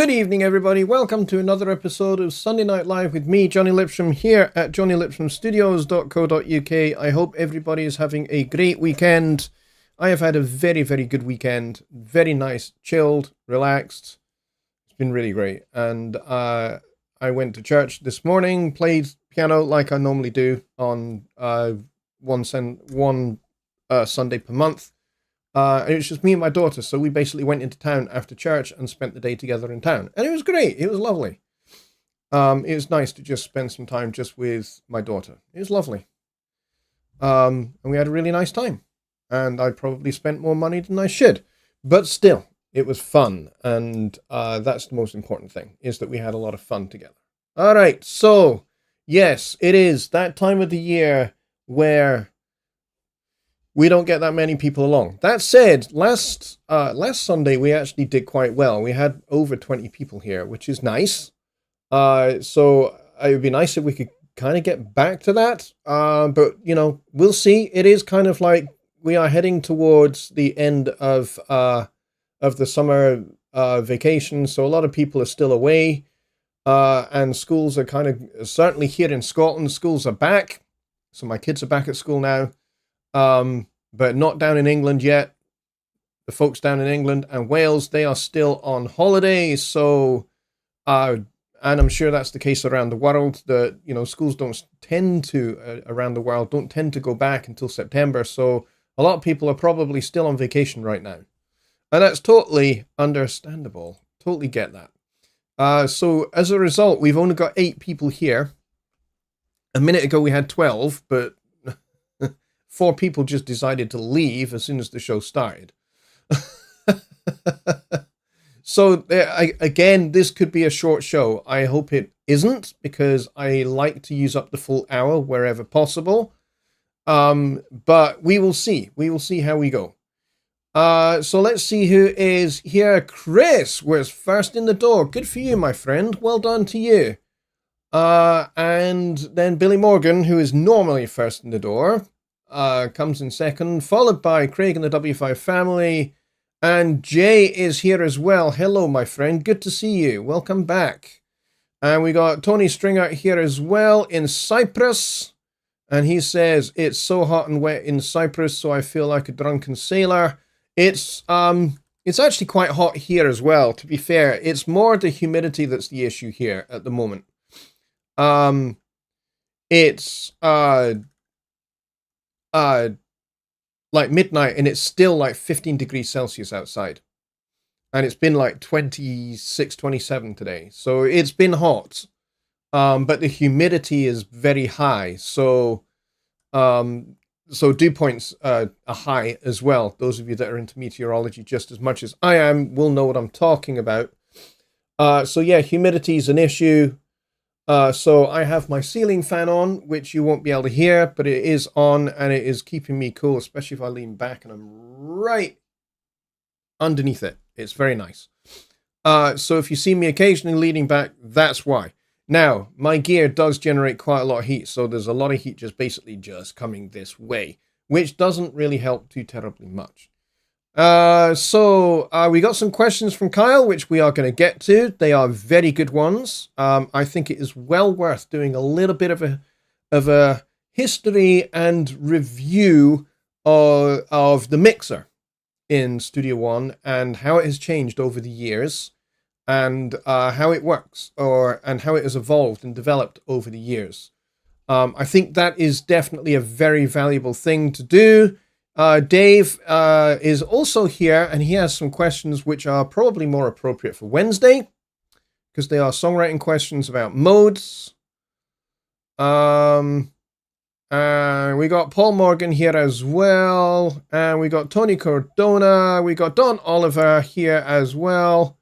Good evening, everybody. Welcome to another episode of Sunday Night Live with me, Jonny Lipsham, here at jonnylipshamstudios.co.uk. I hope everybody is having a great weekend. I have had a very, very good weekend. Very nice, chilled, relaxed. It's been really great. And I went to church this morning, played piano like I normally do on one Sunday per month. It was just me and my daughter, so we basically went into town after church and spent the day together in town. And it was great. It was lovely. It was nice to just spend some time just with my daughter. It was lovely. And we had a really nice time. And I probably spent more money than I should. But still, it was fun. And that's the most important thing, is that we had a lot of fun together. All right, so, yes, it is that time of the year where we don't get that many people along. That said, last Sunday we actually did quite well. We had over 20 people here, which is nice. So it would be nice if we could kind of get back to that. But, you know, we'll see. It is kind of like we are heading towards the end of the summer vacation. So a lot of people are still away. And schools are kind of, certainly here in Scotland, schools are back. So my kids are back at school now. But not down in England yet. The folks down in England and Wales, they are still on holiday. So, and I'm sure that's the case around the world, that, you know, schools don't tend to, around the world, don't tend to go back until September. So a lot of people are probably still on vacation right now. And that's totally understandable. Totally get that. So as a result, we've only got 8 people here. A minute ago we had 12, but 4 people just decided to leave as soon as the show started. So, again, this could be a short show. I hope it isn't, because I like to use up the full hour wherever possible. But we will see. We will see how we go. So let's see who is here. Chris was first in the door. Good for you, my friend. Well done to you. And then Billy Morgan, who is normally first in the door, comes in second, followed by Craig and the W5 family, and Jay is here as well. Hello, my friend. Good to see you. Welcome back. And we got Tony Stringer here as well in Cyprus, and he says, it's so hot and wet in Cyprus, so I feel like a drunken sailor. It's actually quite hot here as well, to be fair. It's more the humidity that's the issue here at the moment. It's like midnight, and it's still like 15 degrees Celsius outside, and it's been like 26, 27 today, so it's been hot, but the humidity is very high, so dew points are high as well. Those of you that are into meteorology just as much as I am will know what I'm talking about. So yeah, humidity is an issue. So I have my ceiling fan on, which you won't be able to hear, but it is on, and it is keeping me cool, especially if I lean back and I'm right underneath it. It's very nice. So if you see me occasionally leaning back, that's why. Now, my gear does generate quite a lot of heat, so there's a lot of heat just coming this way, which doesn't really help too terribly much. So we got some questions from Kyle, which we are going to get to. They are very good ones. I think it is well worth doing a little bit of a history and review of the mixer in Studio One and how it has changed over the years, and how it works, and how it has evolved and developed over the years. I think that is definitely a very valuable thing to do. Dave is also here, and he has some questions which are probably more appropriate for Wednesday, because they are songwriting questions about modes. And we got Paul Morgan here as well, and we got Tony Cordona, we got Don Oliver here as well,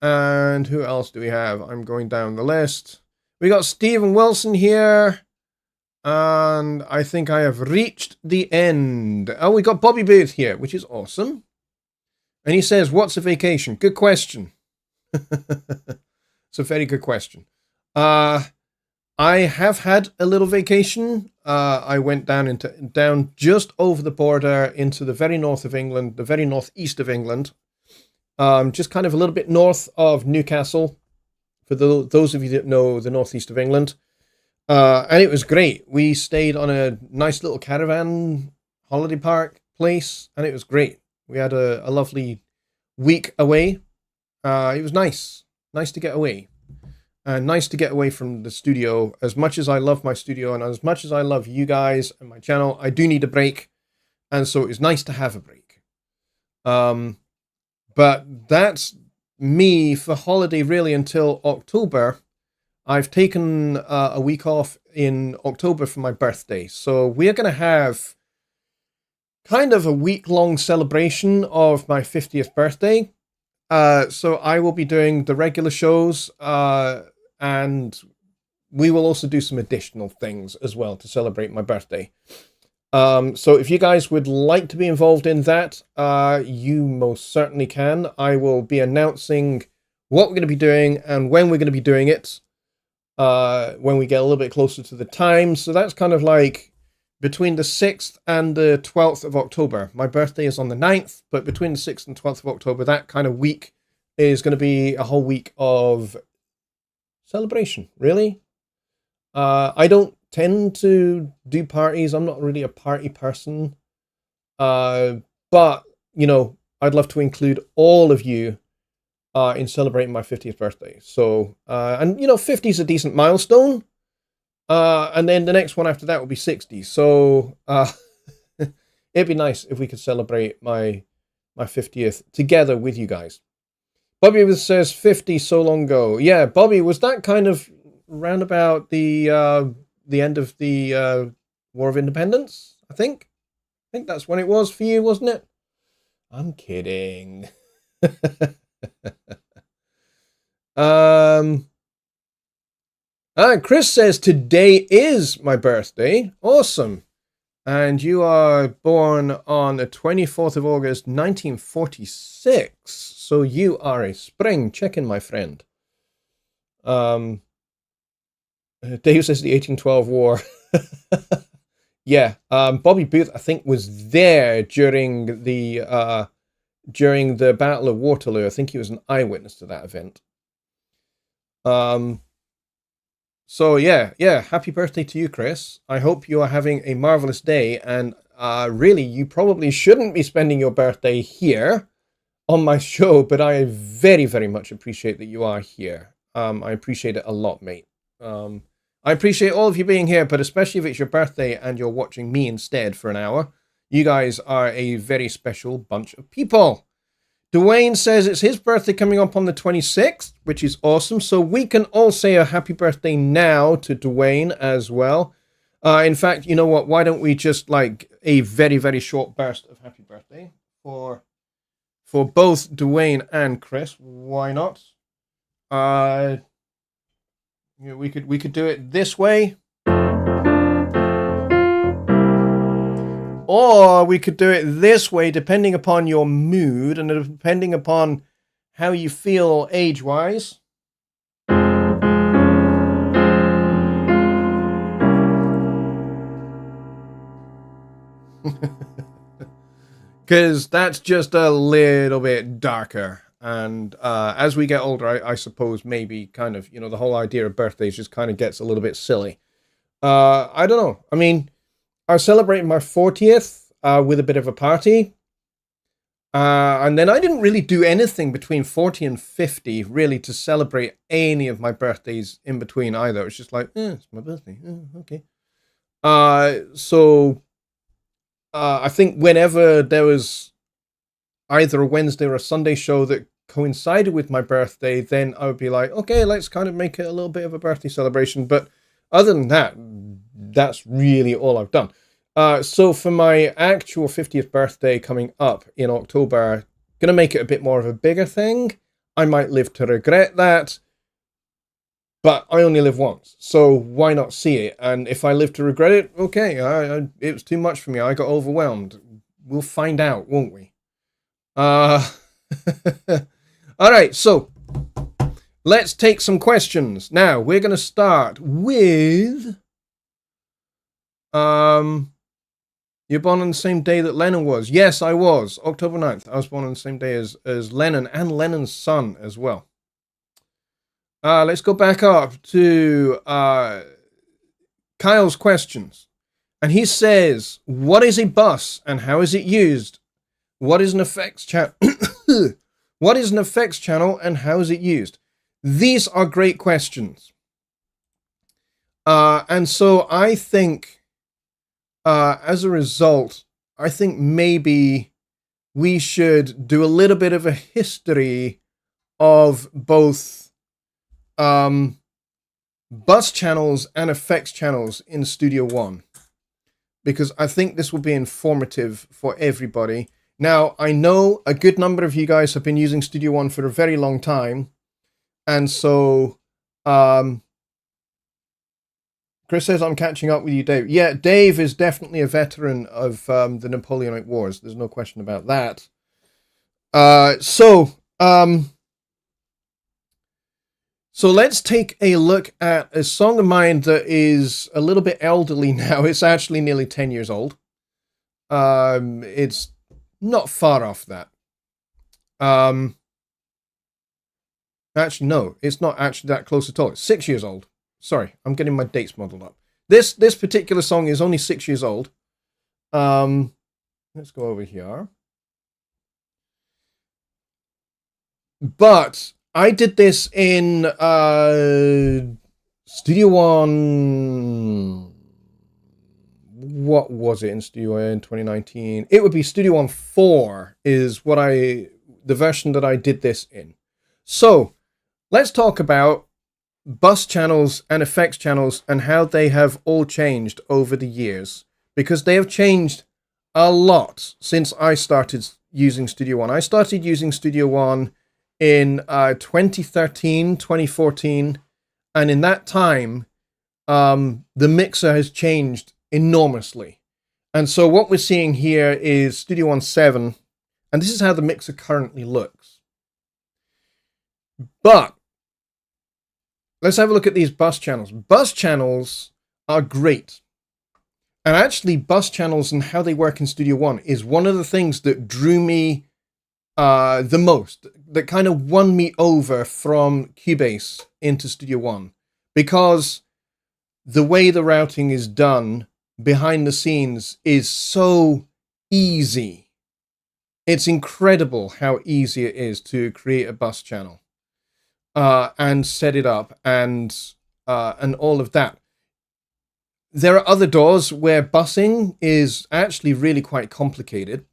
and who else do we have? I'm going down the list. We got Stephen Wilson here. And I think I have reached the end. Oh, we got Bobby Booth here, which is awesome. And he says, what's a vacation? Good question. It's a very good question. I have had a little vacation. I went down just over the border into the very north of England, the very northeast of England. just kind of a little bit north of Newcastle, for those of you that know the northeast of England. And it was great. We stayed on a nice little caravan holiday park place, and it was great. We had a lovely week away. It was nice to get away. Nice to get away from the studio. As much as I love my studio and as much as I love you guys and my channel, I do need a break. And so it was nice to have a break. But that's me for holiday really until October. I've taken a week off in October for my birthday. So we're going to have kind of a week-long celebration of my 50th birthday. So I will be doing the regular shows, and we will also do some additional things as well to celebrate my birthday. So if you guys would like to be involved in that, you most certainly can. I will be announcing what we're going to be doing and when we're going to be doing it, when we get a little bit closer to the time. So that's kind of like between the 6th and the 12th of October. My birthday is on the 9th, but between the 6th and 12th of October, that kind of week is going to be a whole week of celebration, really. I don't tend to do parties. I'm not really a party person. But, you know, I'd love to include all of you in celebrating my 50th birthday. So, and, you know, 50 is a decent milestone. And then the next one after that will be 60. So, it'd be nice if we could celebrate my 50th together with you guys. Bobby says 50 so long ago. Yeah, Bobby, was that kind of round about the end of the War of Independence? I think that's when it was for you, wasn't it? I'm kidding. Chris says today is my birthday. Awesome. And you are born on the 24th of August, 1946. So you are a spring chicken, my friend. Dave says the 1812 war. Yeah. Bobby Booth, I think, was there during the Battle of Waterloo. I think he was an eyewitness to that event. So yeah, happy birthday to you, Chris. I hope you are having a marvelous day, and really, you probably shouldn't be spending your birthday here on my show, but I very, very much appreciate that you are here. I appreciate it a lot, mate. I appreciate all of you being here, but especially if it's your birthday and you're watching me instead for an hour. You guys are a very special bunch of people. Dwayne says it's his birthday coming up on the 26th, which is awesome. So we can all say a happy birthday now to Dwayne as well. In fact, you know what? Why don't we just like a very, very short burst of happy birthday for both Dwayne and Chris? Why not? You know, we could do it this way. Or we could do it this way, depending upon your mood and depending upon how you feel age-wise. Because that's just a little bit darker. And as we get older, I suppose maybe kind of, you know, the whole idea of birthdays just kind of gets a little bit silly. I don't know. I mean, I was celebrating my 40th with a bit of a party. And then I didn't really do anything between 40 and 50, really, to celebrate any of my birthdays in between either. It was just like, it's my birthday. Okay. So I think whenever there was either a Wednesday or a Sunday show that coincided with my birthday, then I would be like, okay, let's kind of make it a little bit of a birthday celebration. But other than that, that's really all I've done. So for my actual 50th birthday coming up in October, going to make it a bit more of a bigger thing. I might live to regret that, but I only live once, so why not see it? And if I live to regret it, okay, it was too much for me. I got overwhelmed. We'll find out, won't we? All right, so let's take some questions. Now, we're going to start with You're born on the same day that Lennon was. Yes, I was. October 9th. I was born on the same day as Lennon and Lennon's son as well. Let's go back up to Kyle's questions. And he says, what is a bus and how is it used? What is an effects channel? What is an effects channel and how is it used? These are great questions. And so I think, as a result, I think maybe we should do a little bit of a history of both bus channels and effects channels in Studio One, because I think this will be informative for everybody. Now, I know a good number of you guys have been using Studio One for a very long time, and so Chris says, I'm catching up with you, Dave. Yeah, Dave is definitely a veteran of the Napoleonic Wars. There's no question about that. So let's take a look at a song of mine that is a little bit elderly now. It's actually nearly 10 years old. It's not far off that. Actually, no, it's not actually that close at all. It's 6 years old. Sorry, I'm getting my dates muddled up. This particular song is only 6 years old. Let's go over here. But I did this in Studio One. What was it in Studio One in 2019? It would be Studio One 4 is the version that I did this in. So let's talk about bus channels and effects channels and how they have all changed over the years, because they have changed a lot since I started using Studio One. I started using Studio One in 2013, 2014, and in that time, the mixer has changed enormously. And so what we're seeing here is Studio One 7, and this is how the mixer currently looks. But let's have a look at these bus channels. Bus channels are great. And actually, bus channels and how they work in Studio One is one of the things that drew me the most, that kind of won me over from Cubase into Studio One. Because the way the routing is done behind the scenes is so easy. It's incredible how easy it is to create a bus channel. And set it up and all of that. There are other DAWs where busing is actually really quite complicated.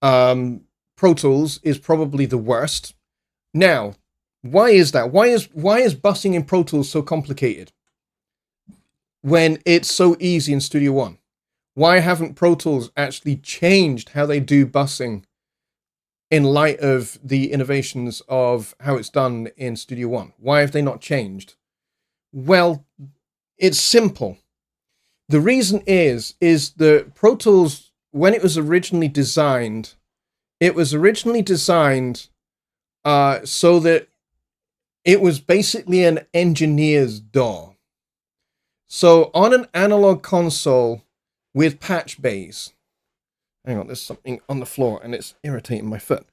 Pro Tools is probably the worst. Now, why is that? Why is busing in Pro Tools so complicated when it's so easy in Studio One? Why haven't Pro Tools actually changed how they do busing in light of the innovations of how it's done in Studio One? Why have they not changed? Well, it's simple. The reason is that Pro Tools, when it was originally designed, so that it was basically an engineer's DAW. So on an analog console with patch bays, hang on, there's something on the floor and it's irritating my foot.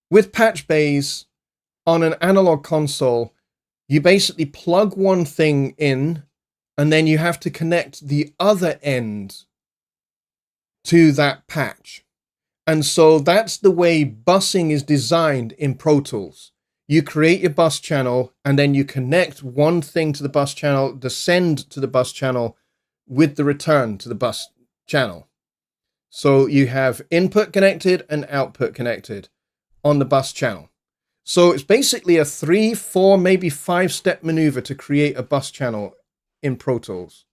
With patch bays on an analog console, you basically plug one thing in and then you have to connect the other end to that patch. And so that's the way busing is designed in Pro Tools. You create your bus channel and then you connect one thing to the bus channel, the send to the bus channel with the return to the bus channel. So you have input connected and output connected on the bus channel. So it's basically a 3, 4, maybe 5-step maneuver to create a bus channel in Pro Tools.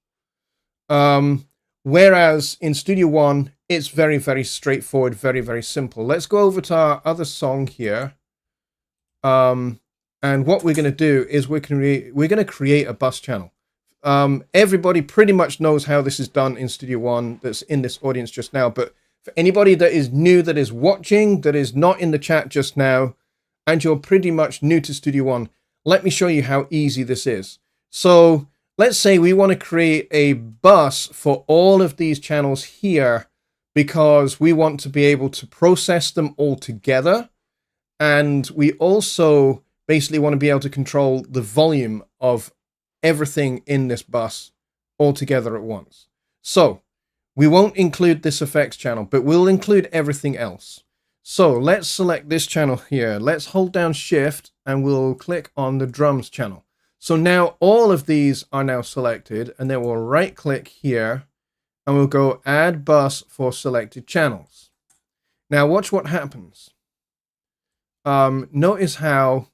Whereas in Studio One, it's very, very straightforward, very, very simple. Let's go over to our other song here. And what we're going to do is we're going to create a bus channel. Everybody pretty much knows how this is done in Studio One that's in this audience just now, but for anybody that is new, that is watching, that is not in the chat just now, and you're pretty much new to Studio One, let me show you how easy this is. So let's say we want to create a bus for all of these channels here because we want to be able to process them all together. And we also basically want to be able to control the volume of everything in this bus all together at once. So we won't include this effects channel, but we'll include everything else. So let's select this channel here. Let's hold down Shift and we'll click on the drums channel. So now all of these are now selected, and then we'll right click here and we'll go add bus for selected channels. Now watch what happens. Notice how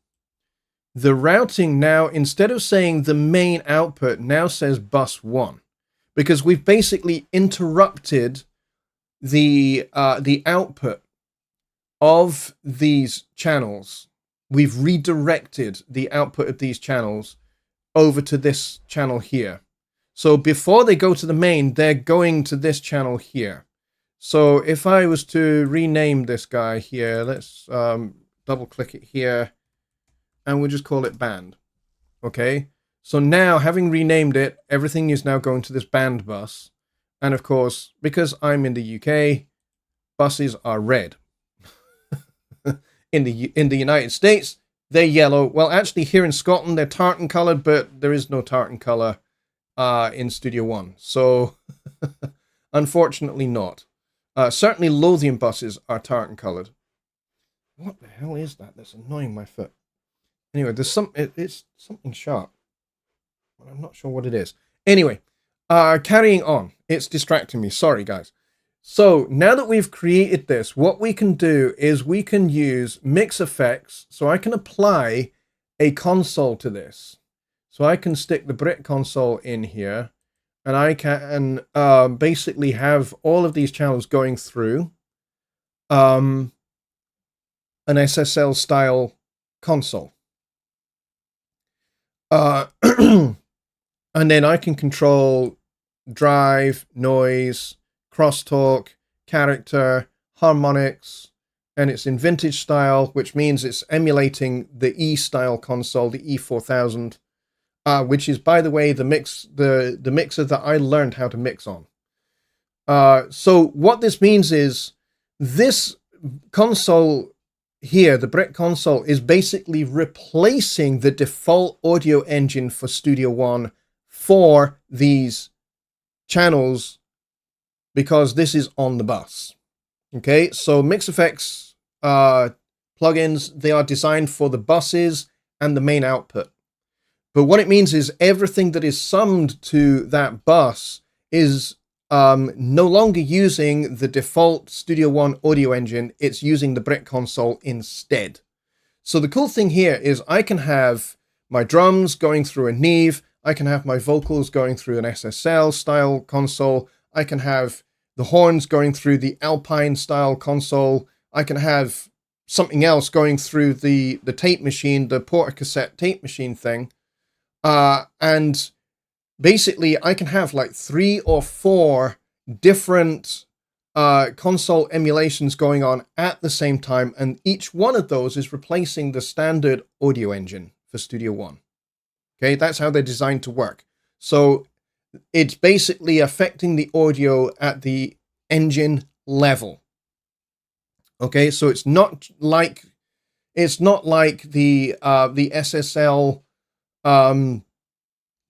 the routing now, instead of saying the main output, now says bus 1, because we've basically interrupted the output of these channels. We've redirected the output of these channels over to this channel here. So before they go to the main, they're going to this channel here. So if I was to rename this guy here, let's double click it here, and we'll just call it band. Okay, so now having renamed it, everything is now going to this band bus. And of course, because I'm in the UK, buses are red. In the United States, they're yellow. Well, actually here in Scotland, they're tartan colored, but there is no tartan color in Studio One. So unfortunately not. Certainly Lothian buses are tartan colored. What the hell is that? That's annoying my foot. Anyway, there's it's something sharp, but I'm not sure what it is. Anyway, carrying on. It's distracting me. Sorry, guys. So now that we've created this, what we can do is we can use mix effects. So I can apply a console to this. So I can stick the Brit console in here, and I can basically have all of these channels going through an SSL style console. And then I can control drive, noise, crosstalk, character, harmonics, and it's in vintage style, which means it's emulating the E style console, the E4000, which is, by the way, the mixer that I learned how to mix on. So what this means is this console here, the Brit console, is basically replacing the default audio engine for Studio One for these channels, because this is on the bus. Okay, so Mix Effects plugins, they are designed for the buses and the main output. But what it means is everything that is summed to that bus is no longer using the default Studio One audio engine. It's using the Brit console instead. So the cool thing here is I can have my drums going through a Neve. I can have my vocals going through an SSL style console. I can have the horns going through the Alpine style console. I can have something else going through the tape machine, the porta-cassette tape machine thing. And basically I can have like 3 or 4 different console emulations going on at the same time. And each one of those is replacing the standard audio engine for Studio One. Okay, that's how they're designed to work. So it's basically affecting the audio at the engine level. Okay, so it's not like the SSL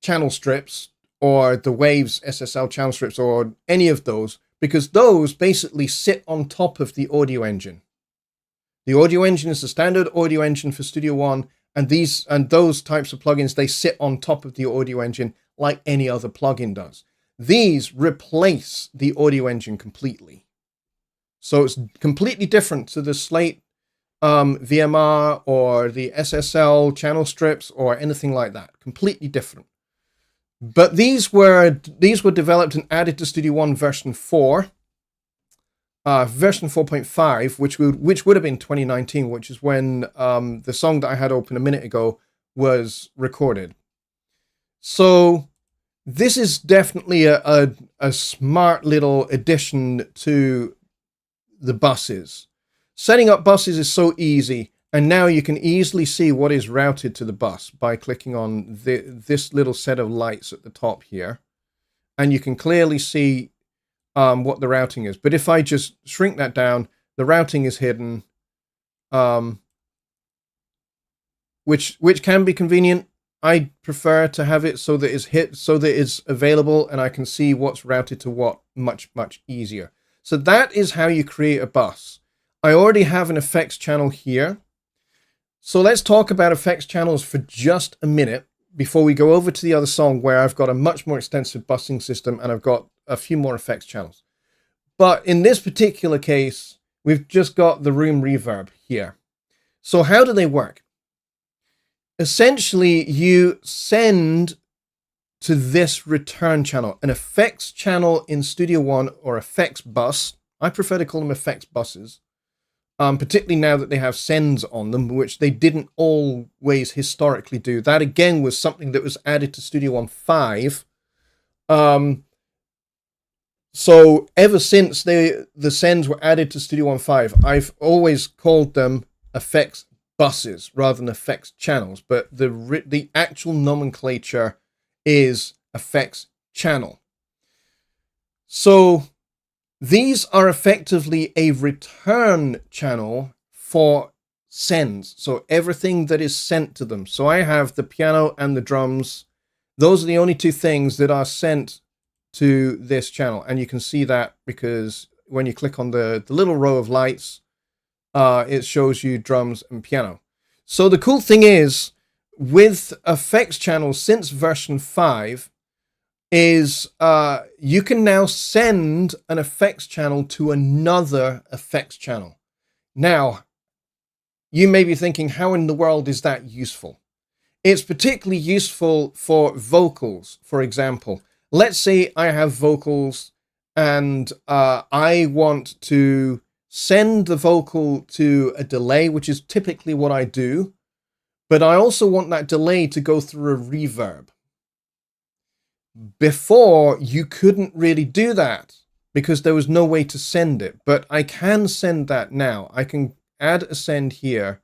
channel strips or the Waves SSL channel strips or any of those, because those basically sit on top of the audio engine. The audio engine is the standard audio engine for Studio One, and those types of plugins, they sit on top of the audio engine like any other plugin does. These replace the audio engine completely. So it's completely different to the Slate VMR or the SSL channel strips or anything like that. Completely different. But these were developed and added to Studio One version 4. Version 4.5, which would have been 2019, which is when the song that I had open a minute ago was recorded. So this is definitely a smart little addition to the buses. Setting up buses is so easy, And now you can easily see what is routed to the bus by clicking on this little set of lights at the top here. And you can clearly see what the routing is. But if I just shrink that down, the routing is hidden, which can be convenient. I prefer to have it so that it's available and I can see what's routed to what much easier. So that is how you create a bus. I already have an effects channel here. So let's talk about effects channels for just a minute before we go over to the other song where I've got a much more extensive busing system and I've got a few more effects channels. But in this particular case, we've just got the room reverb here. So how do they work? Essentially, you send to this return channel, an effects channel in Studio One or effects bus. I prefer to call them effects buses. Particularly now that they have sends on them, which they didn't always historically do. That, again, was something that was added to Studio One 5. So ever since the sends were added to Studio One 5, I've always called them effects buses rather than effects channels. But the actual nomenclature is effects channel. So these are effectively a return channel for sends. So everything that is sent to them. So I have the piano and the drums. Those are the only two things that are sent to this channel. And you can see that because when you click on the little row of lights, it shows you drums and piano. So the cool thing is with effects channels since version 5, is you can now send an effects channel to another effects channel. Now, you may be thinking, how in the world is that useful? It's particularly useful for vocals, for example. Let's say I have vocals and I want to send the vocal to a delay, which is typically what I do, but I also want that delay to go through a reverb. Before, you couldn't really do that because there was no way to send it, but I can send that now. I can add a send here,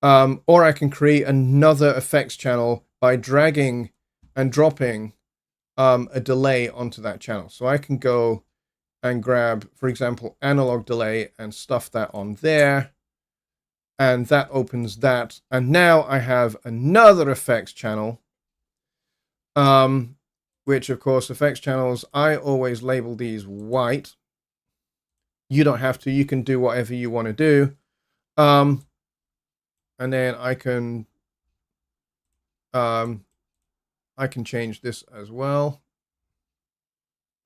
or I can create another effects channel by dragging and dropping a delay onto that channel. So I can go and grab, for example, analog delay and stuff that on there, and that opens that. And now I have another effects channel, which, of course, effects channels, I always label these white. You don't have to. You can do whatever you want to do. And then I can change this as well.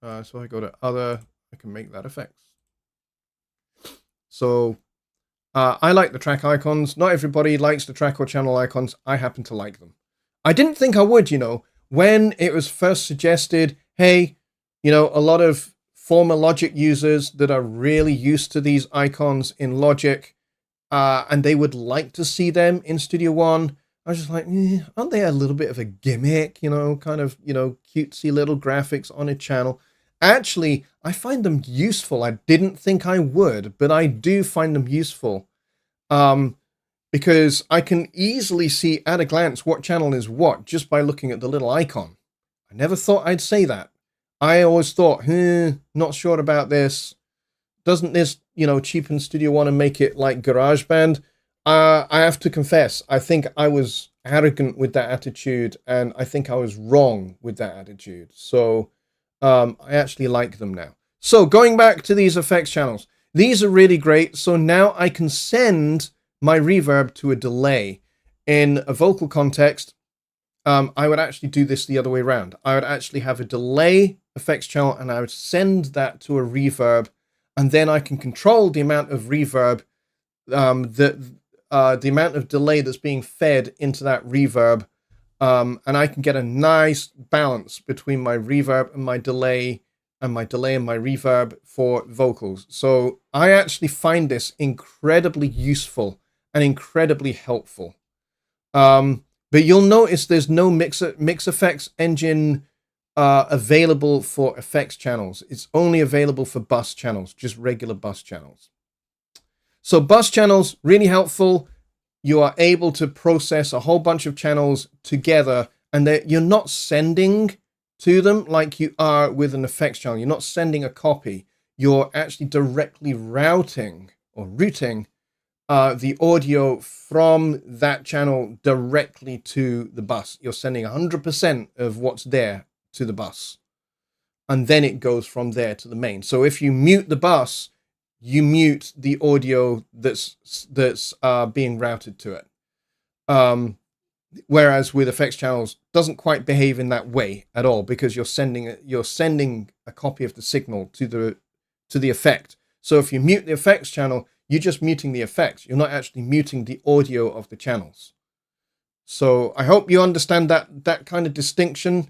So I go to other. I can make that effects. So I like the track icons. Not everybody likes the track or channel icons. I happen to like them. I didn't think I would, you know. When it was first suggested, hey, you know, a lot of former Logic users that are really used to these icons in Logic, and they would like to see them in Studio One, I was just like, aren't they a little bit of a gimmick, you know, kind of, you know, cutesy little graphics on a channel? Actually, I find them useful. I didn't think I would, but I do find them useful. Because I can easily see at a glance what channel is what just by looking at the little icon. I never thought I'd say that. I always thought, not sure about this. Doesn't this, you know, cheapen Studio One and make it like GarageBand? I have to confess, I think I was arrogant with that attitude, and I think I was wrong with that attitude. So I actually like them now. So going back to these effects channels, these are really great. So now I can send my reverb to a delay. In a vocal context, I would actually do this the other way around. I would actually have a delay effects channel and I would send that to a reverb, and then I can control the amount of reverb, the amount of delay that's being fed into that reverb, and I can get a nice balance between my reverb and my delay and my reverb for vocals. So I actually find this incredibly useful and incredibly helpful. But you'll notice there's no mix effects engine available for effects channels. It's only available for bus channels, just regular bus channels. So bus channels, really helpful. you are able to process a whole bunch of channels together, and that you're not sending to them like you are with an effects channel. You're not sending a copy. You're actually directly routing the audio from that channel directly to the bus. You're sending 100% of what's there to the bus, and then it goes from there to the main. So if you mute the bus, you mute the audio that's being routed to it. Whereas with effects channels, doesn't quite behave in that way at all, because you're sending a copy of the signal to the effect. So if you mute the effects channel, you're just muting the effects. You're not actually muting the audio of the channels. So I hope you understand that kind of distinction.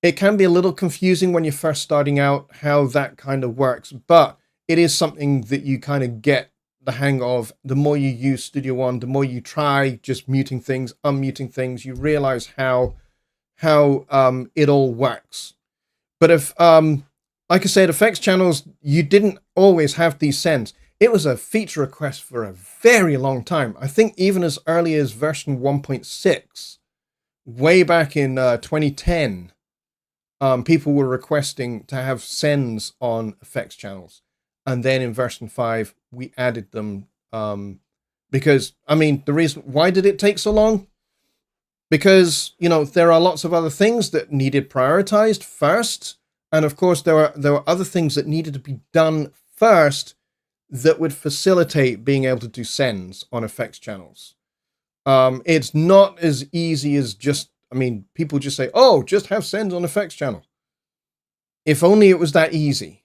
It can be a little confusing when you're first starting out how that kind of works, but it is something that you kind of get the hang of. The more you use Studio One, the more you try just muting things, unmuting things, you realize how it all works. But if, like I said, effects channels, you didn't always have these sends. It was a feature request for a very long time. I think even as early as version 1.6, way back in 2010, people were requesting to have sends on effects channels. And then in version 5, we added them because, I mean, the reason, why did it take so long? Because, you know, there are lots of other things that needed prioritized first. And of course, there were other things that needed to be done first that would facilitate being able to do sends on effects channels. It's not as easy as just, I mean, people just say, oh, just have sends on effects channel. If only it was that easy,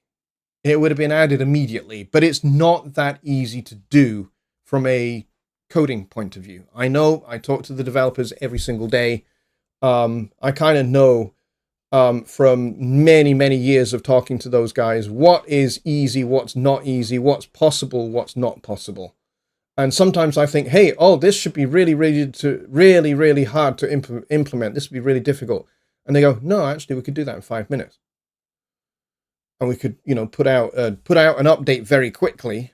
it would have been added immediately, but it's not that easy to do from a coding point of view. I know, I talk to the developers every single day. I kind of know from many, many years of talking to those guys, what is easy, what's not easy, what's possible, what's not possible. And sometimes I think, hey, oh, this should be really, really hard to implement. This would be really difficult. And they go, no, actually, we could do that in 5 minutes. And we could, you know, put out an update very quickly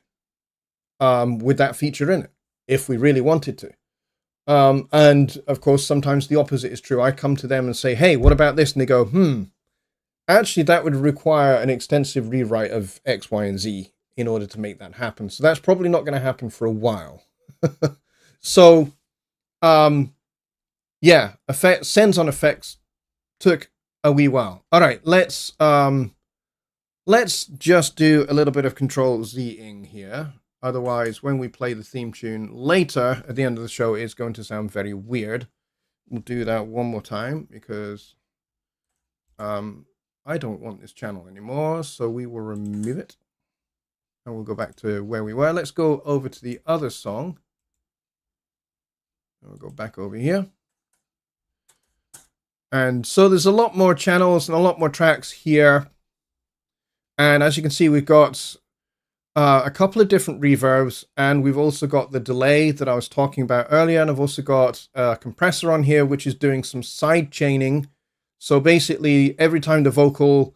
with that feature in it, if we really wanted to. And of course, sometimes the opposite is true. I come to them and say, hey, what about this? And they go, actually, that would require an extensive rewrite of X, Y, and Z in order to make that happen. So that's probably not going to happen for a while. So, yeah, sends on effects took a wee while. All right, let's just do a little bit of Control-Z-ing here. Otherwise, when we play the theme tune later at the end of the show, it's going to sound very weird. We'll do that one more time because I don't want this channel anymore. So we will remove it. And we'll go back to where we were. Let's go over to the other song. And we'll go back over here. And so there's a lot more channels and a lot more tracks here. And as you can see, we've got a couple of different reverbs, and we've also got the delay that I was talking about earlier, and I've also got a compressor on here, which is doing some side chaining. So basically, every time the vocal,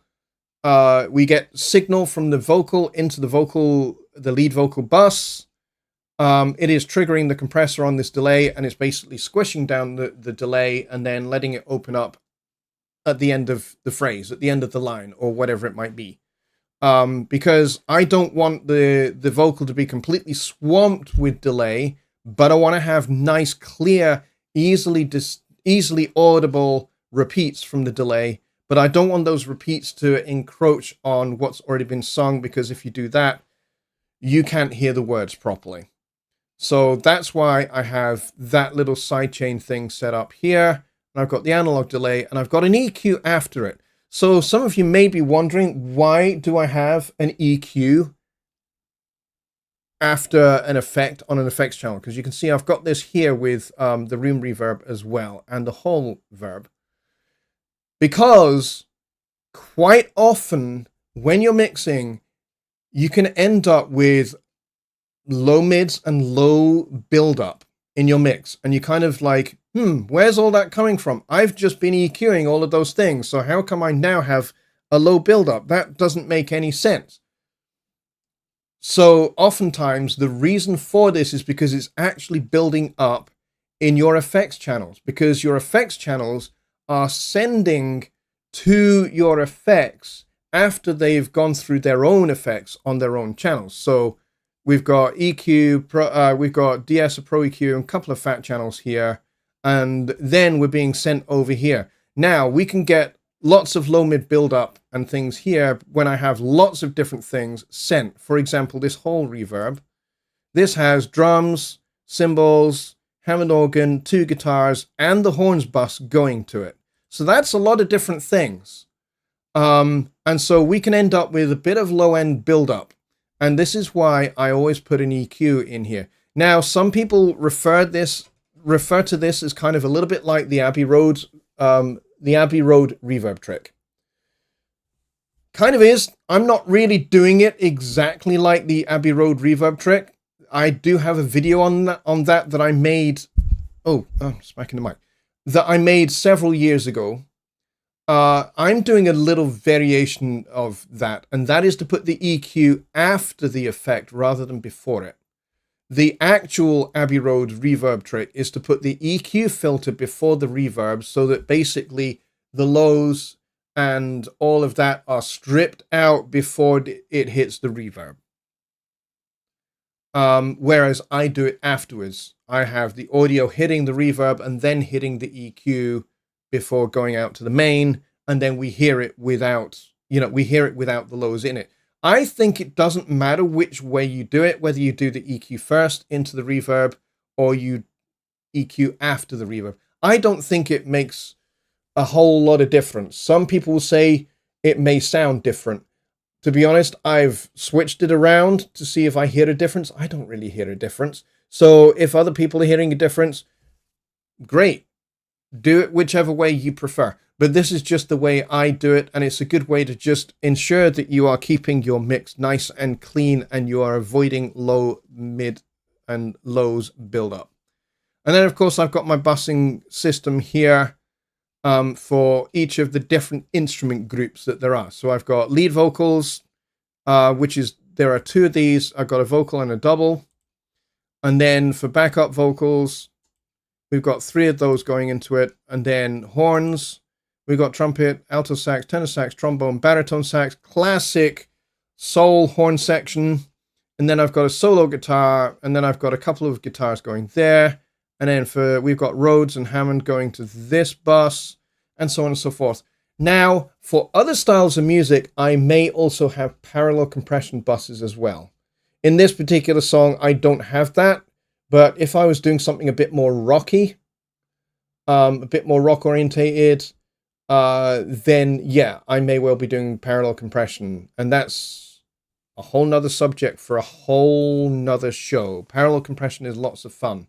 we get signal from the vocal into the lead vocal bus, it is triggering the compressor on this delay, and it's basically squishing down the delay and then letting it open up at the end of the phrase, at the end of the line, or whatever it might be. Because I don't want the vocal to be completely swamped with delay, but I want to have nice, clear, easily audible repeats from the delay. But I don't want those repeats to encroach on what's already been sung, because if you do that, you can't hear the words properly. So that's why I have that little sidechain thing set up here. And I've got the analog delay, and I've got an EQ after it. So some of you may be wondering, why do I have an EQ after an effect on an effects channel? Because you can see I've got this here with the room reverb as well, and the whole verb. Because quite often when you're mixing, you can end up with low mids and low build-up in your mix. And you kind of like, where's all that coming from? I've just been EQing all of those things, so how come I now have a low build-up? That doesn't make any sense. So oftentimes the reason for this is because it's actually building up in your effects channels, because your effects channels are sending to your effects after they've gone through their own effects on their own channels. So we've got EQ, we've got DS or Pro EQ, and a couple of fat channels here, and then we're being sent over here. Now we can get lots of low mid build up and things here when I have lots of different things sent. For example, this whole reverb, this has drums, cymbals, Hammond organ, 2 guitars, and the horns bus going to it. So that's a lot of different things. And so we can end up with a bit of low end build up. And this is why I always put an EQ in here. Now, some people refer to this as kind of a little bit like the Abbey Road reverb trick. Kind of is. I'm not really doing it exactly like the Abbey Road reverb trick. I do have a video on that I made. Oh, smacking the mic. That I made several years ago. I'm doing a little variation of that, and that is to put the EQ after the effect rather than before it. The actual Abbey Road reverb trick is to put the EQ filter before the reverb so that basically the lows and all of that are stripped out before it hits the reverb. Whereas I do it afterwards. I have the audio hitting the reverb and then hitting the EQ before going out to the main, and then we hear it without the lows in it. I think it doesn't matter which way you do it, whether you do the EQ first into the reverb or you EQ after the reverb. I don't think it makes a whole lot of difference. Some people will say it may sound different. To be honest, I've switched it around to see if I hear a difference. I don't really hear a difference. So if other people are hearing a difference, great. Do it whichever way you prefer. But this is just the way I do it, and it's a good way to just ensure that you are keeping your mix nice and clean and you are avoiding low, mid, and lows build up. And then, of course, I've got my busing system here for each of the different instrument groups that there are. So I've got lead vocals, there are 2 of these. I've got a vocal and a double. And then for backup vocals, we've got 3 of those going into it. And then horns, we've got trumpet, alto sax, tenor sax, trombone, baritone sax, classic soul horn section. And then I've got a solo guitar, and then I've got a couple of guitars going there. And then we've got Rhodes and Hammond going to this bus, and so on and so forth. Now, for other styles of music, I may also have parallel compression buses as well. In this particular song, I don't have that, but if I was doing something a bit more rocky, a bit more rock orientated, then yeah, I may well be doing parallel compression. And that's a whole nother subject for a whole nother show. Parallel compression is lots of fun.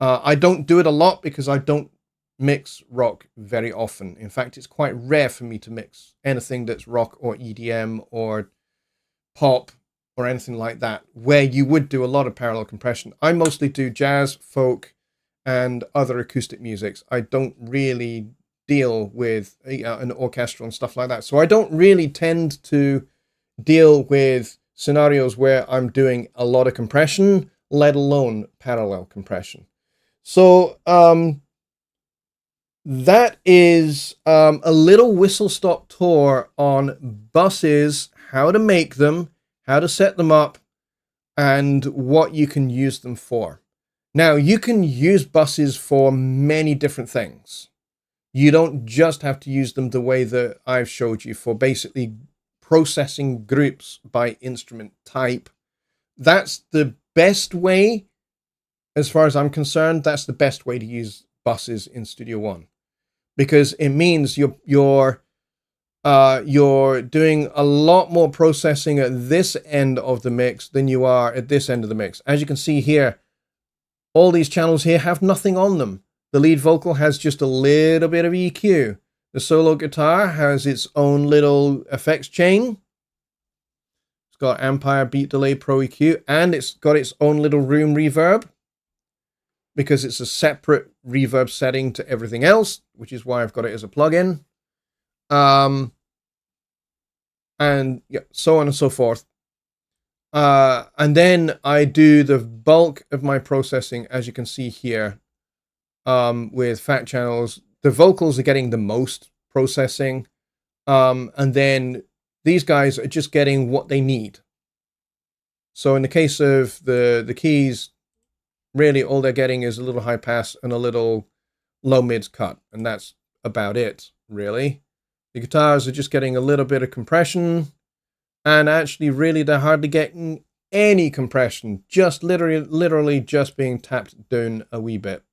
I don't do it a lot because I don't mix rock very often. In fact, it's quite rare for me to mix anything that's rock or EDM or pop or anything like that, where you would do a lot of parallel compression. I mostly do jazz, folk, and other acoustic musics. I don't really deal with an orchestra and stuff like that. So I don't really tend to deal with scenarios where I'm doing a lot of compression, let alone parallel compression. So that is a little whistle-stop tour on buses, how to make them, how to set them up, and what you can use them for. Now, you can use buses for many different things. You don't just have to use them the way that I've showed you for basically processing groups by instrument type. That's the best way. As far as I'm concerned, that's the best way to use buses in Studio One, because it means you're doing a lot more processing at this end of the mix than you are at this end of the mix. As you can see here, all these channels here have nothing on them. The lead vocal has just a little bit of EQ. The solo guitar has its own little effects chain. It's got Ampere, beat delay, Pro EQ, and it's got its own little room reverb, because it's a separate reverb setting to everything else, which is why I've got it as a plugin. And yeah, so on and so forth. And then I do the bulk of my processing, as you can see here, with fat channels. The vocals are getting the most processing. And then these guys are just getting what they need. So in the case of the keys, really all they're getting is a little high pass and a little low mids cut. And that's about it, really. The guitars are just getting a little bit of compression. And actually, really, they're hardly getting any compression. Just literally just being tapped down a wee bit.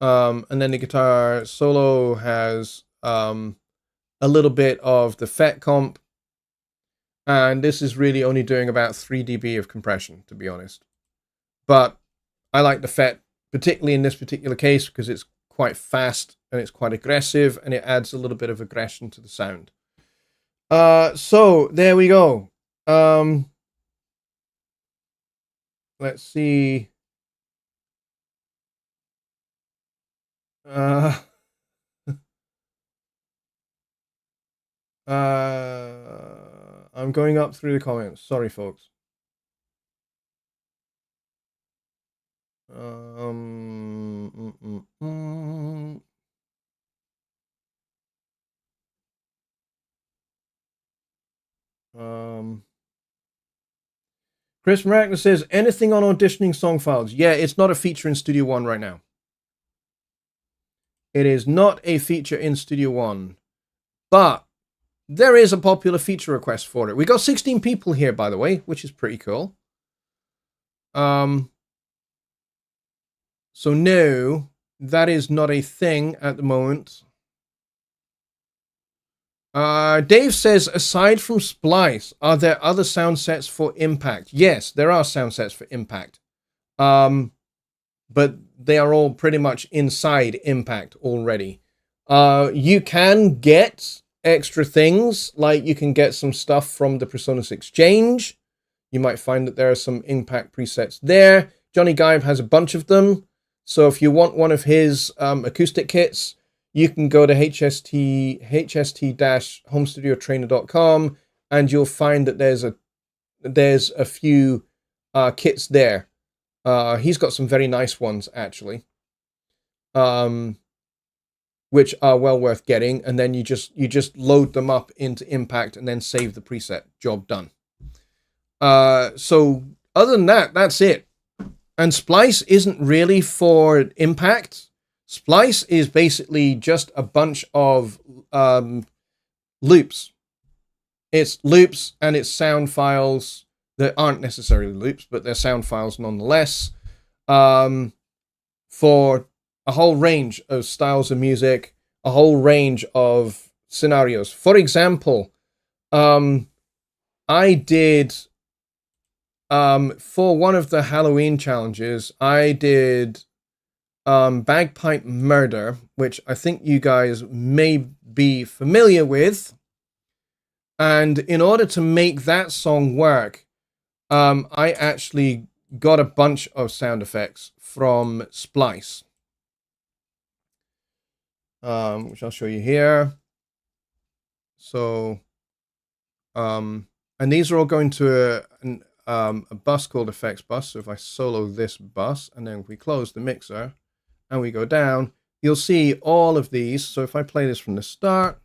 And then the guitar solo has a little bit of the FET comp. And this is really only doing about 3 dB of compression, to be honest. But I like the FET, particularly in this particular case, because it's quite fast and it's quite aggressive, and it adds a little bit of aggression to the sound. So there we go. Let's see. I'm going up through the comments. Sorry, folks. Chris Maragna says, anything on auditioning song files? Yeah, it's not a feature in Studio One right now. It is not a feature in Studio One. But there is a popular feature request for it. We got 16 people here, by the way, which is pretty cool. So no, that is not a thing at the moment. Dave says, aside from Splice, are there other sound sets for Impact? Yes, there are sound sets for Impact. But they are all pretty much inside Impact already. You can get extra things, like you can get some stuff from the PreSonus Exchange. You might find that there are some Impact presets there. Jonny Gibe has a bunch of them. So if you want one of his acoustic kits, you can go to hst-homestudiotrainer.com and you'll find that there's a few kits there. He's got some very nice ones, actually, which are well worth getting. And then you just load them up into Impact and then save the preset. Job done. So other than that, that's it. And Splice isn't really for Impact. Splice is basically just a bunch of loops. It's loops and it's sound files that aren't necessarily loops, but they're sound files nonetheless, for a whole range of styles of music, a whole range of scenarios. For example, I did, for one of the Halloween challenges, I did Bagpipe Murder, which I think you guys may be familiar with. And in order to make that song work, I actually got a bunch of sound effects from Splice, which I'll show you here. So, and these are all going to a bus called Effects Bus. So if I solo this bus and then we close the mixer and we go down, you'll see all of these. So if I play this from the start,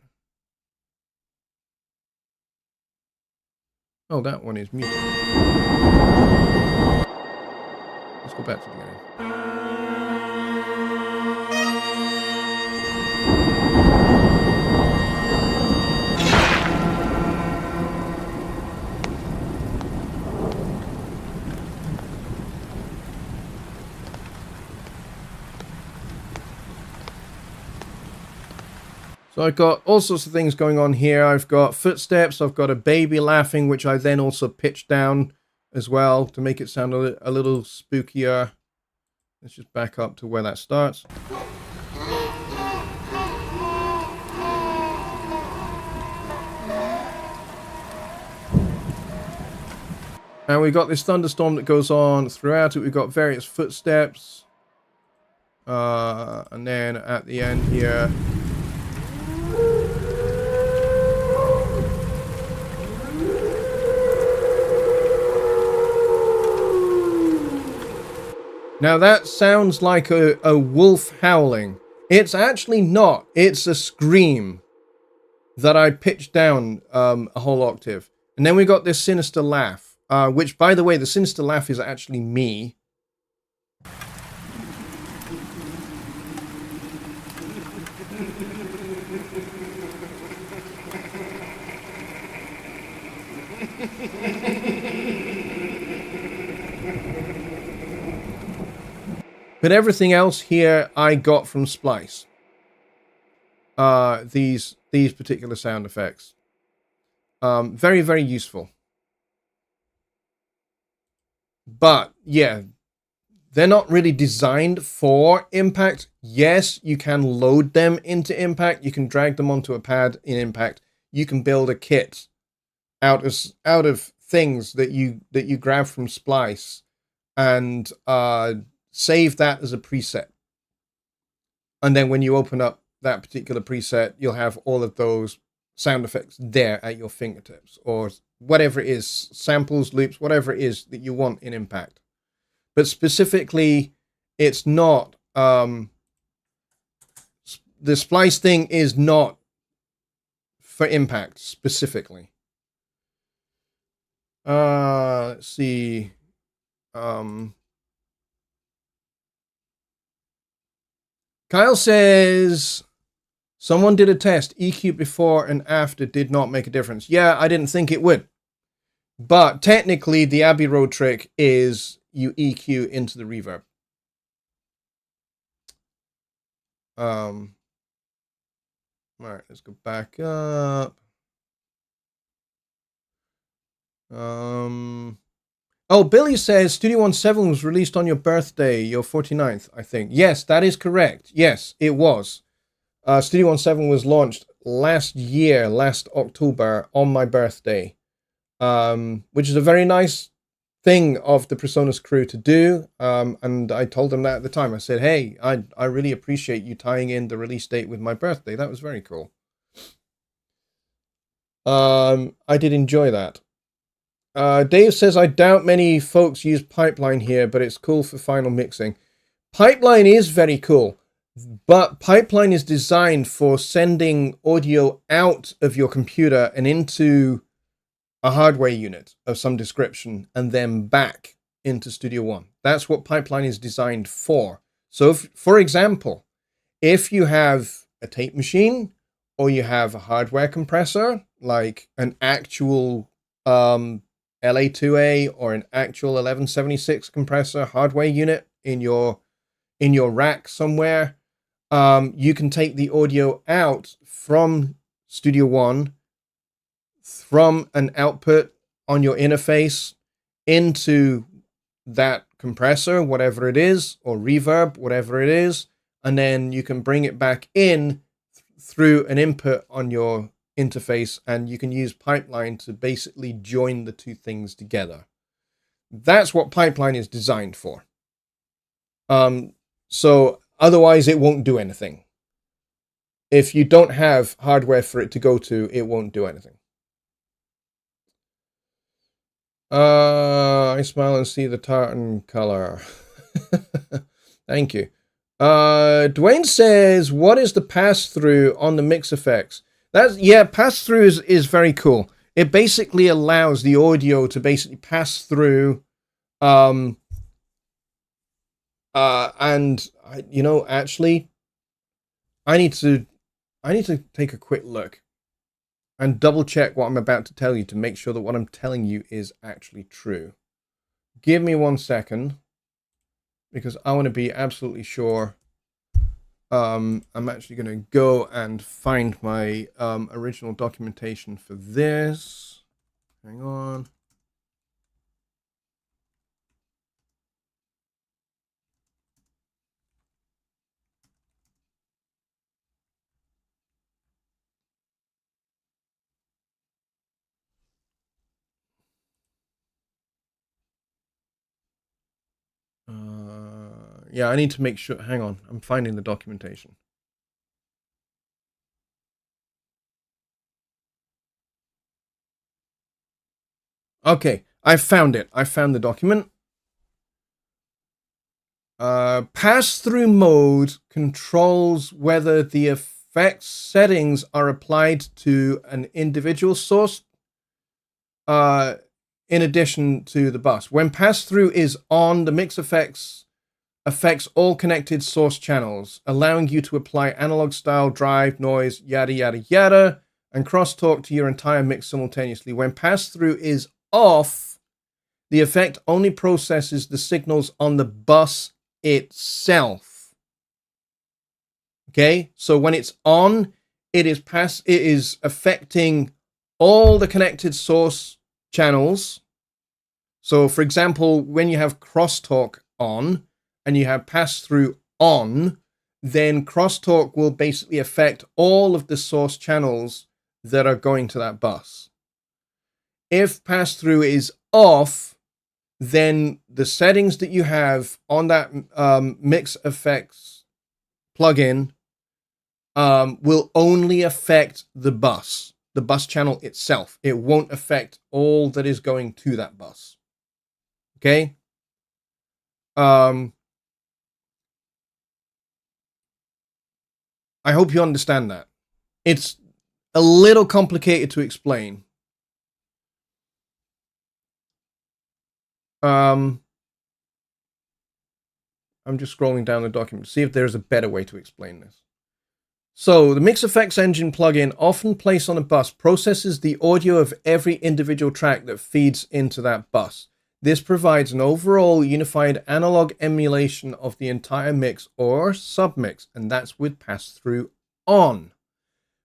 oh, that one is muted. Let's go back to the beginning. So I've got all sorts of things going on here. I've got footsteps. I've got a baby laughing, which I then also pitched down as well to make it sound a little spookier. Let's just back up to where that starts. And we've got this thunderstorm that goes on throughout it. We've got various footsteps. And then at the end here, Now that sounds like a wolf howling. It's actually not. It's a scream that I pitched down a whole octave. And then we got this sinister laugh, which, by the way, the sinister laugh is actually me. But everything else here I got from Splice. These particular sound effects. Very, very useful. But yeah, they're not really designed for Impact. Yes, you can load them into Impact. You can drag them onto a pad in Impact. You can build a kit out of things that you grab from Splice and save that as a preset. And then when you open up that particular preset, you'll have all of those sound effects there at your fingertips, or whatever it is, samples, loops, whatever it is that you want in Impact. But specifically, it's not, the Splice thing is not for Impact specifically. Let's see. Kyle says, someone did a test. EQ before and after did not make a difference. Yeah, I didn't think it would. But technically, the Abbey Road trick is you EQ into the reverb. All right, let's go back up. Oh, Billy says Studio One 7 was released on your birthday, your 49th, I think. Yes, that is correct. Yes, it was. Studio One 7 was launched last October, on my birthday, which is a very nice thing of the Presonus crew to do. And I told them that at the time. I said, hey, I really appreciate you tying in the release date with my birthday. That was very cool. I did enjoy that. Dave says, I doubt many folks use Pipeline here, but it's cool for final mixing. Pipeline is very cool, but Pipeline is designed for sending audio out of your computer and into a hardware unit of some description and then back into Studio One. That's what Pipeline is designed for. So, for example, if you have a tape machine or you have a hardware compressor, like an actual LA2A or an actual 1176 compressor hardware unit in your rack somewhere, you can take the audio out from Studio One from an output on your interface into that compressor, whatever it is, or reverb, whatever it is, and then you can bring it back in through an input on your interface, and you can use Pipeline to basically join the two things together. That's what Pipeline is designed for. So otherwise it won't do anything. If you don't have hardware for it to go to, it won't do anything. I smile and see the tartan color. Thank you. Dwayne says, what is the pass-through on the mix effects? Pass-through is very cool. It basically allows the audio to basically pass through, and actually, I need to take a quick look and double check what I'm about to tell you to make sure that what I'm telling you is actually true. Give me 1 second, because I want to be absolutely sure. I'm actually going to go and find my original documentation for this. Hang on. Yeah, I need to make sure. Hang on, I'm finding the documentation. Okay, I found it. I found the document. Pass-through mode controls whether the effects settings are applied to an individual source in addition to the bus. When pass-through is on, the mix effects affects all connected source channels, allowing you to apply analog style, drive, noise, yada, yada, yada, and crosstalk to your entire mix simultaneously. When pass-through is off, the effect only processes the signals on the bus itself. Okay, so when it's on, it is affecting all the connected source channels. So for example, when you have crosstalk on and you have pass-through on, then crosstalk will basically affect all of the source channels that are going to that bus. If pass-through is off, then the settings that you have on that mix effects plugin will only affect the bus channel itself. It won't affect all that is going to that bus. Okay? I hope you understand that. It's a little complicated to explain. I'm just scrolling down the document to see if there's a better way to explain this. So the Mix Effects Engine plugin, often placed on a bus, processes the audio of every individual track that feeds into that bus. This provides an overall unified analog emulation of the entire mix or submix, and that's with pass-through on.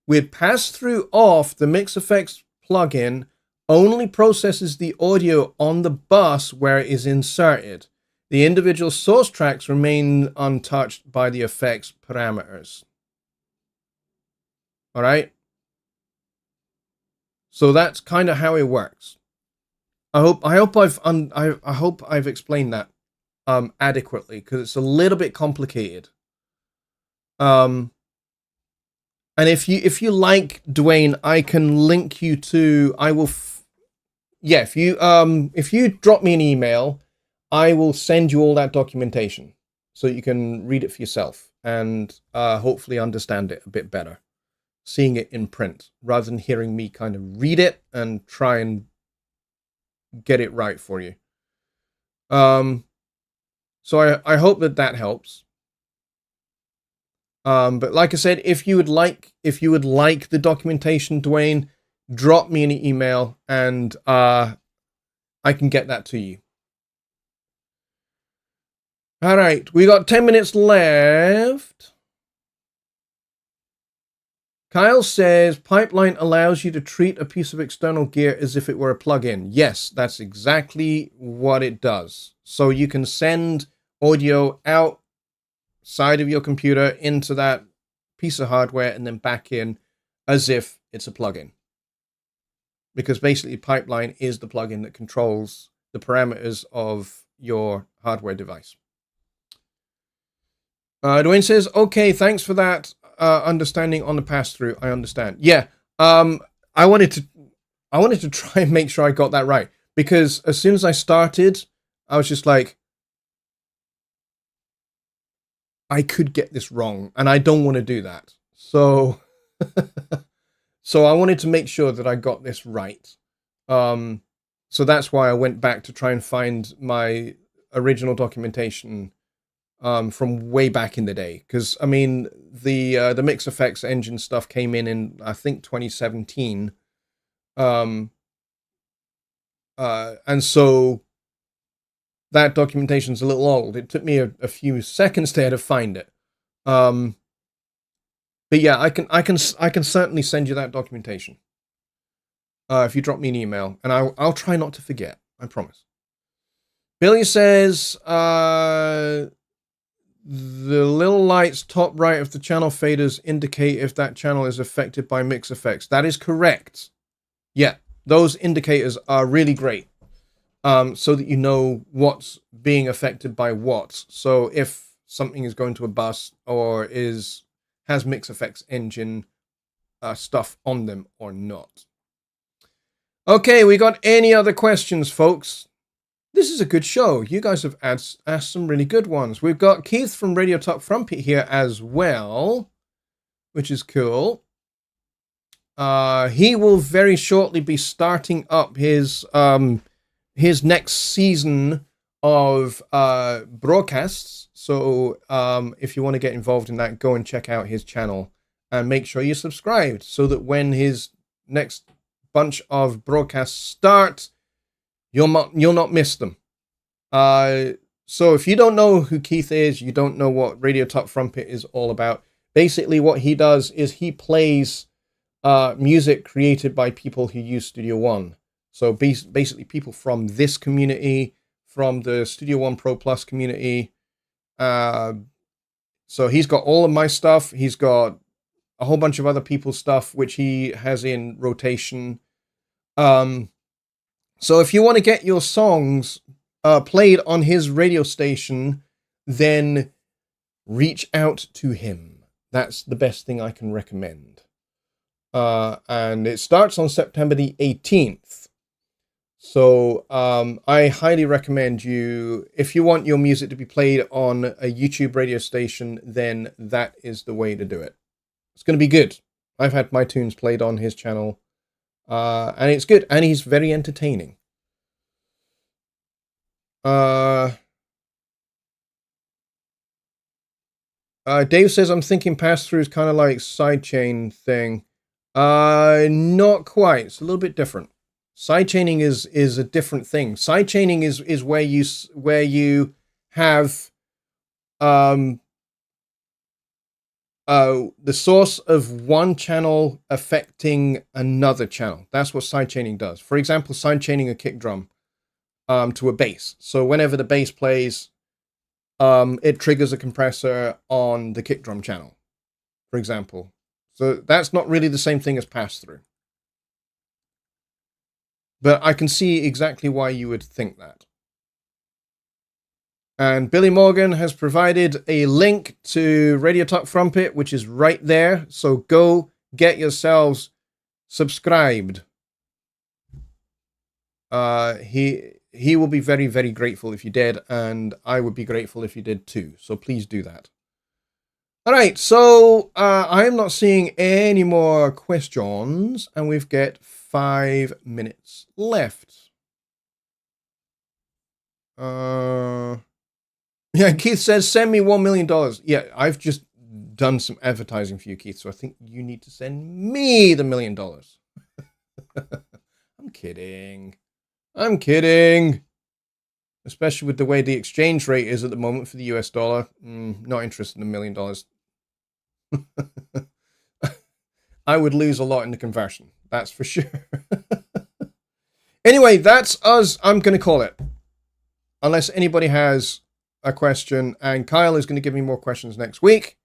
With pass-through off, the Mix Effects plugin only processes the audio on the bus where it is inserted. The individual source tracks remain untouched by the effects parameters. All right? So that's kind of how it works. I hope I've explained that adequately, because it's a little bit complicated. And if you like, Dwayne, I can link you to. If you drop me an email, I will send you all that documentation so you can read it for yourself and hopefully understand it a bit better, seeing it in print rather than hearing me kind of read it and try and get it right for you. So I hope that helps. But like I said, if you would like the documentation, Dwayne, drop me an email and I can get that to you. All right, we got 10 minutes left. Kyle says, Pipeline allows you to treat a piece of external gear as if it were a plug-in. Yes, that's exactly what it does. So you can send audio outside of your computer into that piece of hardware and then back in as if it's a plug-in. Because basically Pipeline is the plugin that controls the parameters of your hardware device. Dwayne says, okay, thanks for that understanding on the pass-through. I understand. Yeah, I wanted to try and make sure I got that right, because as soon as I started, I was just like, I could get this wrong, and I don't want to do that. So, so I wanted to make sure that I got this right. So that's why I went back to try and find my original documentation from way back in the day, because I mean the Mix Effects Engine stuff came in I think 2017, and so that documentation's a little old. It took me a few seconds there to find it, but yeah, I can certainly send you that documentation if you drop me an email, and I'll try not to forget. I promise. Billy says, the little lights top right of the channel faders indicate if that channel is affected by mix effects. That is correct. Yeah, those indicators are really great, so that you know what's being affected by what. So if something is going to a bus or has Mix Effects Engine stuff on them or not. Okay, we got any other questions, folks? this is a good show. You guys have asked some really good ones. We've got Keith from Radio Top Frumpet here as well, which is cool. He will very shortly be starting up his next season of broadcasts. So if you want to get involved in that, go and check out his channel and make sure you're subscribed so that when his next bunch of broadcasts start, you'll not miss them. So if you don't know who Keith is, you don't know what Radio Top Frumpet is all about. Basically, what he does is he plays music created by people who use Studio One. So basically, people from this community, from the Studio One Pro Plus community. So he's got all of my stuff. He's got a whole bunch of other people's stuff, which he has in rotation. So if you want to get your songs played on his radio station, then reach out to him. That's the best thing I can recommend. And it starts on September the 18th. So I highly recommend you, if you want your music to be played on a YouTube radio station, then that is the way to do it. It's going to be good. I've had my tunes played on his channel. And it's good, and he's very entertaining. Dave says, I'm thinking pass-through is kind of like sidechain thing. Not quite. It's a little bit different. Sidechaining is a different thing. Sidechaining is where you have the source of one channel affecting another channel. That's what sidechaining does. For example, sidechaining a kick drum to a bass. So whenever the bass plays, it triggers a compressor on the kick drum channel, for example. So that's not really the same thing as pass-through. But I can see exactly why you would think that. And Billy Morgan has provided a link to Radio Top Frumpet, which is right there. So go get yourselves subscribed. He will be very, very grateful if you did, and I would be grateful if you did too. So please do that. All right, so I am not seeing any more questions, and we've got 5 minutes left. Yeah, Keith says, send me $1 million. Yeah, I've just done some advertising for you, Keith, so I think you need to send me the $1 million. I'm kidding. I'm kidding. Especially with the way the exchange rate is at the moment for the US dollar. Not interested in $1 million. I would lose a lot in the conversion. That's for sure. Anyway, that's us. I'm going to call it. Unless anybody has a question. And Kyle is going to give me more questions next week.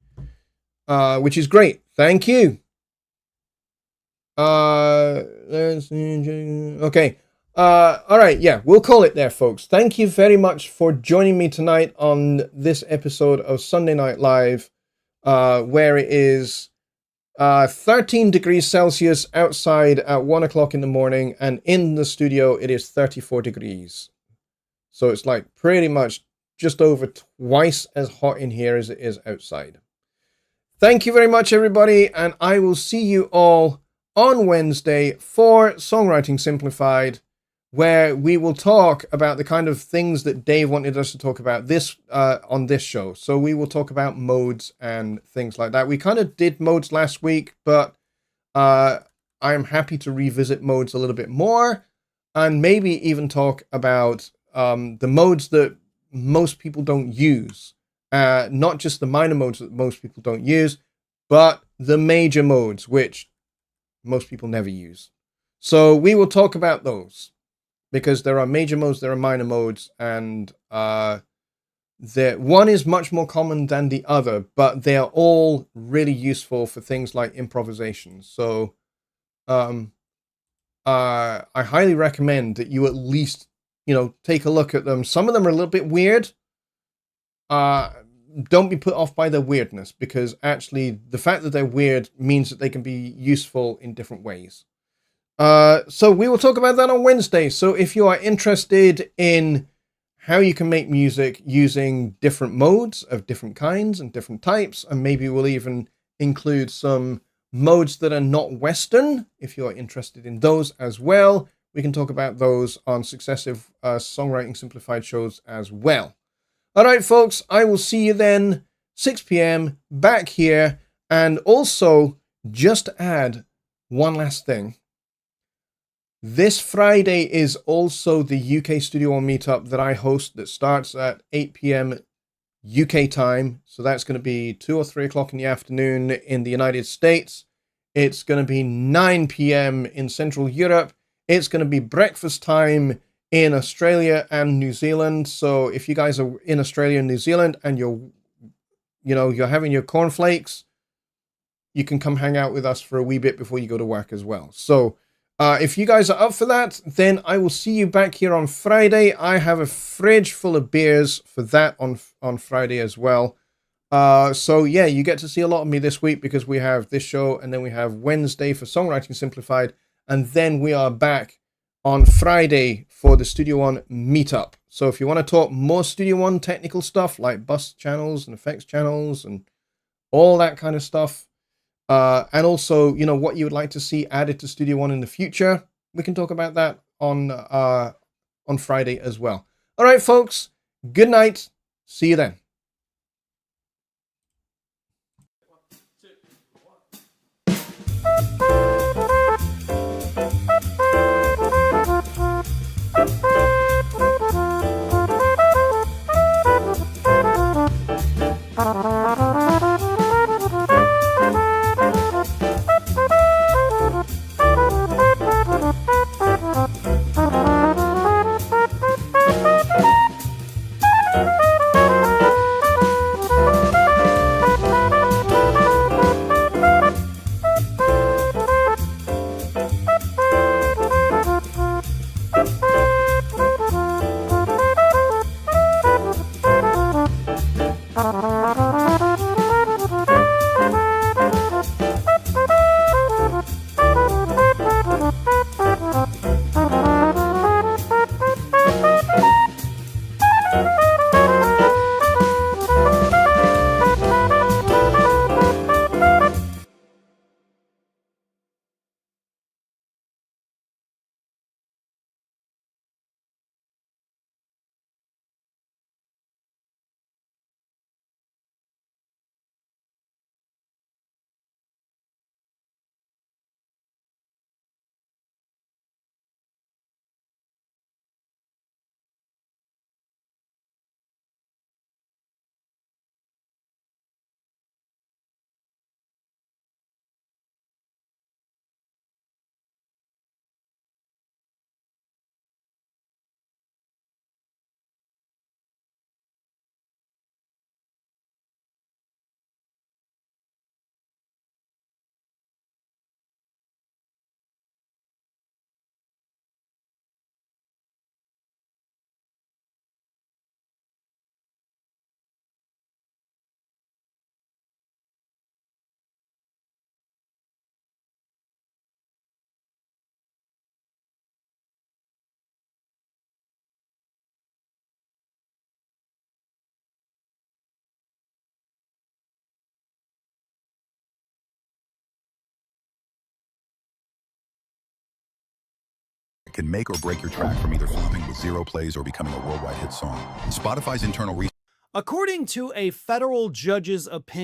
Which is great. Thank you. Okay. All right, yeah, we'll call it there, folks. Thank you very much for joining me tonight on this episode of Sunday Night Live, where it is 13 degrees Celsius outside at 1 o'clock in the morning, and in the studio it is 34 degrees. So it's like pretty much just over twice as hot in here as it is outside. Thank you very much, everybody, and I will see you all on Wednesday for Songwriting Simplified, where we will talk about the kind of things that Dave wanted us to talk about this on this show. So we will talk about modes and things like that. We kind of did modes last week, but I'm happy to revisit modes a little bit more and maybe even talk about the modes that most people don't use. Not just the minor modes that most people don't use, but the major modes, which most people never use. So we will talk about those. Because there are major modes, there are minor modes, and one is much more common than the other, but they are all really useful for things like improvisation. So I highly recommend that you at least, take a look at them. Some of them are a little bit weird. Don't be put off by their weirdness, because actually the fact that they're weird means that they can be useful in different ways. So we will talk about that on Wednesday. So if you are interested in how you can make music using different modes of different kinds and different types, and maybe we'll even include some modes that are not Western, if you're interested in those as well. We can talk about those on successive Songwriting Simplified shows as well. All right, folks, I will see you then, 6 p.m. back here. And also, just to add one last thing. This Friday is also the UK Studio One meetup that I host that starts at 8 p.m. UK time. So that's going to be 2 or 3 o'clock in the afternoon in the United States. It's going to be 9 p.m. in Central Europe. It's going to be breakfast time in Australia and New Zealand. So if you guys are in Australia and New Zealand and you're having your cornflakes, you can come hang out with us for a wee bit before you go to work as well. So if you guys are up for that, then I will see you back here on Friday. I have a fridge full of beers for that on Friday as well. So yeah, you get to see a lot of me this week because we have this show and then we have Wednesday for Songwriting Simplified. And then we are back on Friday for the Studio One meetup. So if you want to talk more Studio One technical stuff like bus channels and effects channels and all that kind of stuff, and also, what you would like to see added to Studio One in the future, we can talk about that on Friday as well. All right, folks, good night. See you then. Can make or break your track from either flopping with 0 plays or becoming a worldwide hit song. Spotify's internal research. According to a federal judge's opinion,